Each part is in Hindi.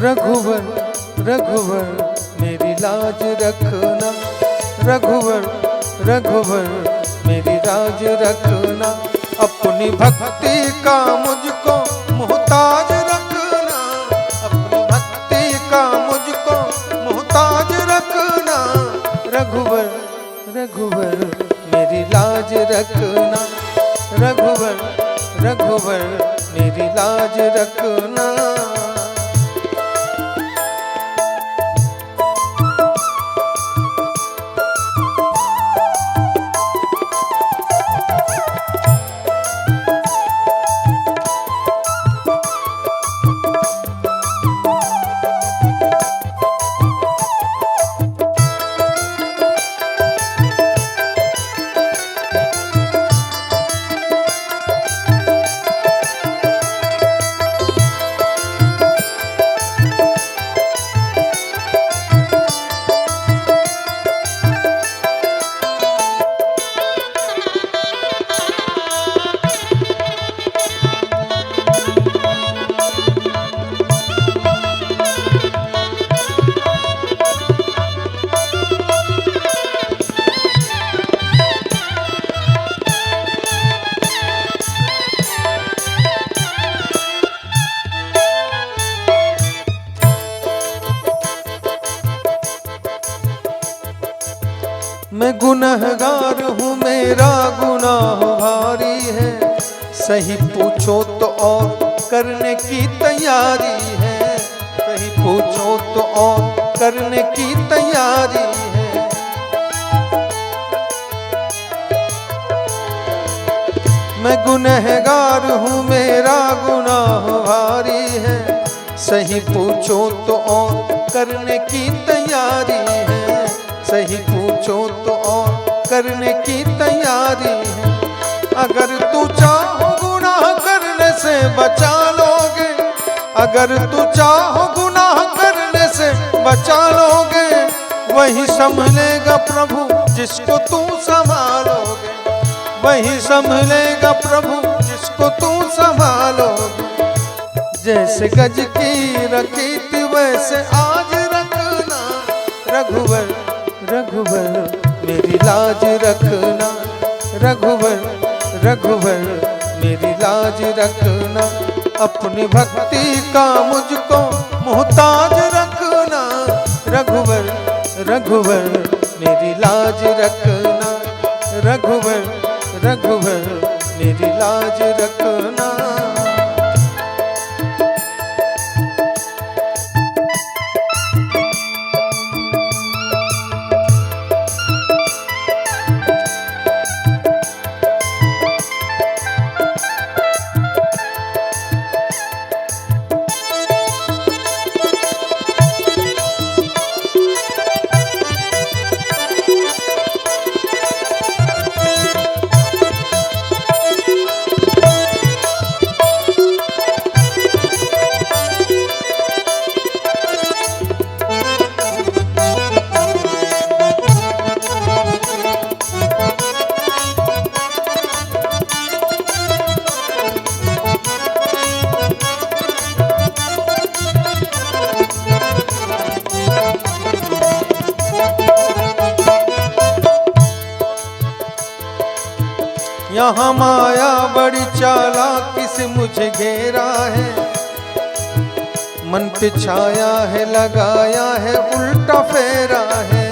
रघुवर रघुवर मेरी लाज रखना, रघुवर रघुवर मेरी लाज रखना, अपनी भक्ति का मुझको मोहताज रखना, अपनी भक्ति का मुझको मोहताज रखना, रघुवर रघुवर मेरी लाज रखना, रघुवर रघुवर मेरी लाज रखना। मैं गुनहगार हूँ मेरा गुनाह भारी है, सही पूछो तो और करने की तैयारी है, सही पूछो तो और करने की तैयारी है। मैं गुनहगार हूँ मेरा गुनाह भारी है, सही पूछो तो और करने की तैयारी है, सही पूछो तो और करने की तैयारी है। अगर तू चाहो गुनाह करने से बचा लोगे, अगर तू चाहो गुनाह करने से बचा लोगे, वही संभलेगा प्रभु जिसको तू संभालोगे, वही संभलेगा प्रभु जिसको तू संभालोगे। जैसे गज की रखी थी वैसे आज रखना, रघुवर रघुवर मेरी लाज रखना, रघुवर रघुवर मेरी लाज रखना, अपनी भक्ति का मुझको मोहताज रखना, रघुवर रघुवर मेरी लाज रखना, रघुवर रघुवर मेरी लाज रखना। यहाँ माया बड़ी चालाकी से मुझे घेरा है, मन पे छाया है लगाया है उल्टा फेरा है,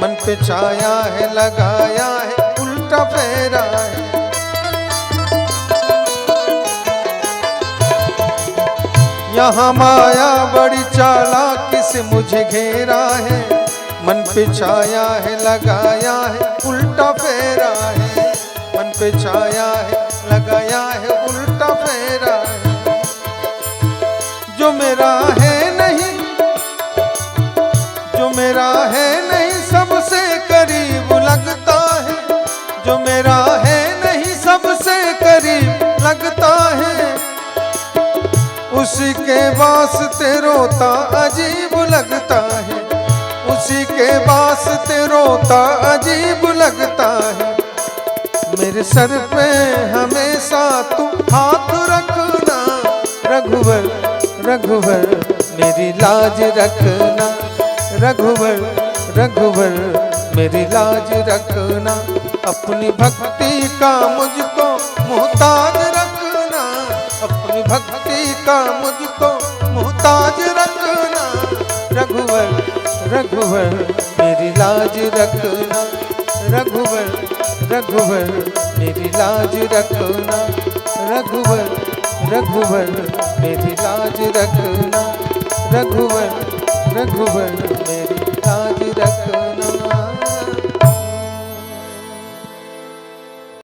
मन पे छाया है लगाया है उल्टा फेरा है। यहाँ माया बड़ी चालाकी से मुझे घेरा है, मन पे छाया है लगाया है उल्टा फेरा है, मन पे छाया है लगाया है उल्टा फेरा है। जो मेरा है नहीं, जो मेरा है नहीं सबसे करीब लगता है, जो मेरा है नहीं सबसे करीब लगता है, उसी के वास्ते रोता अजीब लगता है, उसी के वास्ते रोता अजीब लगता है। मेरे सर पे हमेशा तू हाथ रखना, रघुवर रघुवर मेरी मेरी लाज रखना, रघुवर रघुवर मेरी लाज रखना, अपनी भक्ति का मुझको मोहताज रखना, अपनी भक्ति का मुझको मोहताज रखना, रघुवर रघुवर मेरी लाज रखना, रघुवर रघुवर मेरी लाज रखना, रघुवर रघुवर मेरी लाज रखना, रघुवर रघुवर मेरी